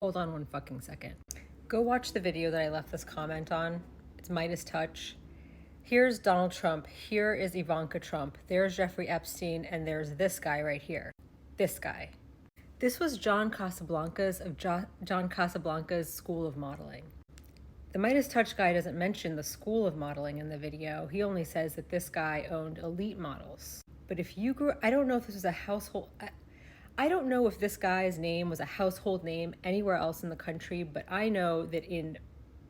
Hold on one fucking second. Go watch the video that I left this comment on. It's Midas Touch. Here's Donald Trump. Here is Ivanka Trump. There's Jeffrey Epstein. And there's this guy right here. This guy. This was John Casablancas of John Casablancas School of Modeling. The Midas Touch guy doesn't mention the School of Modeling in the video. He only says that this guy owned elite models. But if you grew, I don't know if this was a household, I don't know if this guy's name was a household name anywhere else in the country, but I know that in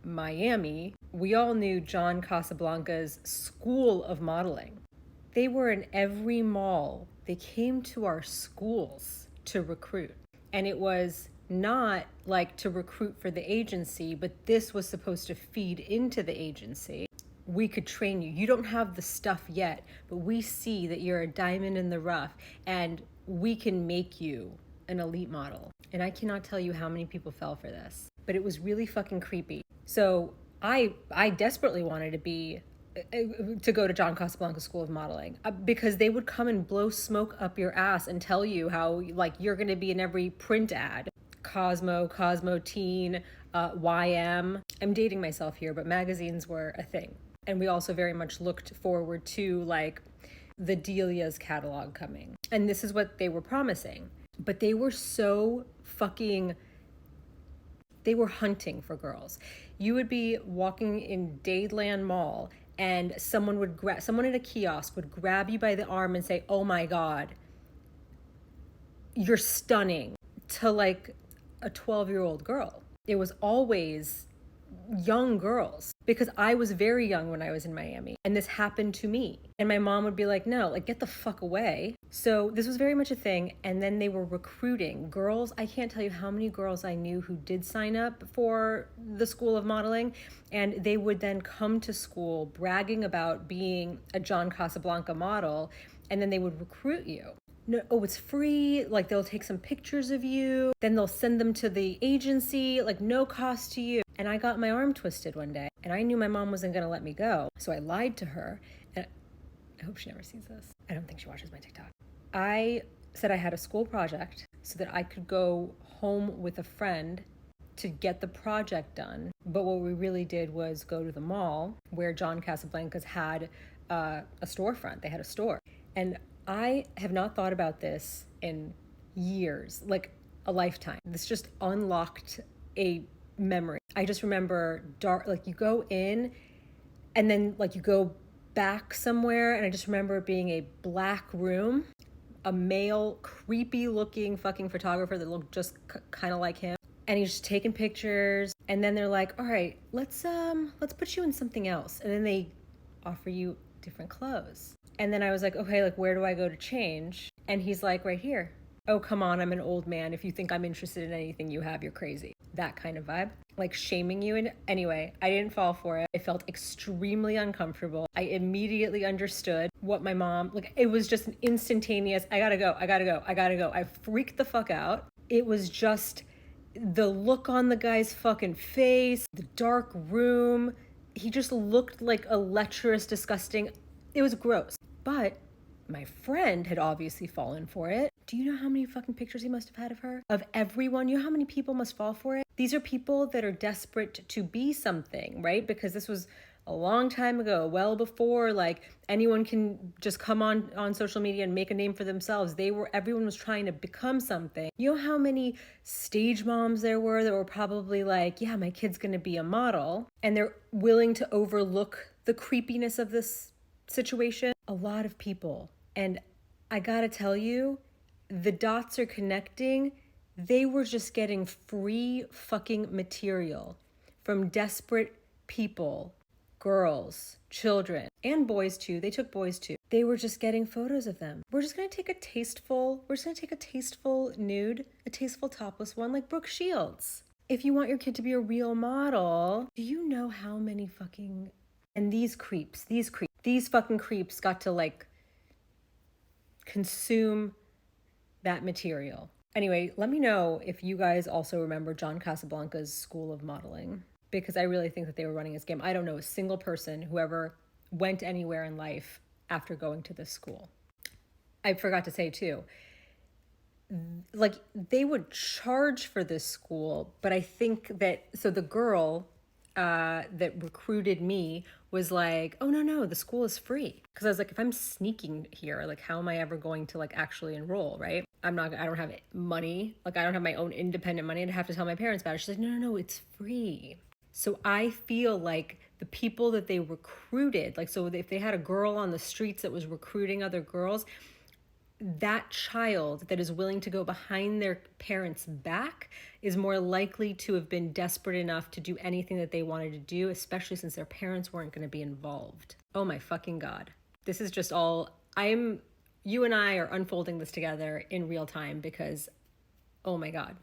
Miami, we all knew John Casablancas School of Modeling. They were in every mall. They came to our schools to recruit. And it was not like to recruit for the agency, but this was supposed to feed into the agency. We could train you. You don't have the stuff yet, but we see that you're a diamond in the rough and we can make you an elite model. And I cannot tell you how many people fell for this, but it was really fucking creepy. So I desperately wanted to go to John Casablancas School of Modeling because they would come and blow smoke up your ass and tell you how like you're going to be in every print ad. Cosmo Teen, YM. I'm dating myself here, but magazines were a thing. And we also very much looked forward to like the Delia's catalog coming. And this is what they were promising. But they were so they were hunting for girls. You would be walking in Dadeland Mall and someone in a kiosk would grab you by the arm and say, "Oh my God, you're stunning," to like a 12-year-old girl. It was always young girls because I was very young when I was in Miami and this happened to me. And my mom would be like, "No, like get the fuck away." So this was very much a thing. And then they were recruiting girls. I can't tell you how many girls I knew who did sign up for the School of Modeling. And they would then come to school bragging about being a John Casablanca model. And then they would recruit you. No, oh, it's free. Like they'll take some pictures of you. Then they'll send them to the agency, like no cost to you. And I got my arm twisted one day and I knew my mom wasn't going to let me go. So I lied to her. And I hope she never sees this. I don't think she watches my TikTok. I said I had a school project so that I could go home with a friend to get the project done. But what we really did was go to the mall where John Casablancas had a storefront. They had a store. And I have not thought about this in years, like a lifetime. This just unlocked a memory. I just remember dark, like you go in and then like you go back somewhere. And I just remember it being a black room, a male, creepy looking fucking photographer that looked just kind of like him. And he's just taking pictures. And then they're like, "All right, let's put you in something else." And then they offer you different clothes. And then I was like, "Okay, like where do I go to change?" And he's like, "Right here." "Oh, come on, I'm an old man. If you think I'm interested in anything you have, you're crazy." That kind of vibe, like shaming you. And anyway, I didn't fall for it. I felt extremely uncomfortable. I immediately understood what my mom, like it was just an instantaneous, I gotta go. I freaked the fuck out. It was just the look on the guy's fucking face, the dark room. He just looked like a lecherous, disgusting. It was gross. But my friend had obviously fallen for it. Do you know how many fucking pictures he must have had of her? Of everyone? You know how many people must fall for it? These are people that are desperate to be something, right? Because this was a long time ago, well before like anyone can just come on social media and make a name for themselves. Everyone was trying to become something. You know how many stage moms there were that were probably like, "Yeah, my kid's gonna be a model," and they're willing to overlook the creepiness of this situation? A lot of people. And I gotta tell you, the dots are connecting. They were just getting free fucking material from desperate people, girls, children, and boys too. They took boys too. They were just getting photos of them. We're just gonna take a tasteful nude, a tasteful topless one like Brooke Shields. If you want your kid to be a real model, do you know how many fucking, and these fucking creeps got to like consume that material. Anyway, let me know if you guys also remember John Casablancas School of Modeling, because I really think that they were running a scam. I don't know a single person who ever went anywhere in life after going to this school. I forgot to say too, like they would charge for this school, but I think that so the girl that recruited me was like, oh no, the school is free. Because I was like, if I'm sneaking here, like how am I ever going to like actually enroll, right? I don't have money, like I don't have my own independent money. I'd have to tell my parents about it. She's like, no, it's free. So I feel like the people that they recruited, like, so if they had a girl on the streets that was recruiting other girls, that child that is willing to go behind their parents' back is more likely to have been desperate enough to do anything that they wanted to do, especially since their parents weren't going to be involved. Oh my fucking God. This is just all, you and I are unfolding this together in real time because, oh my God.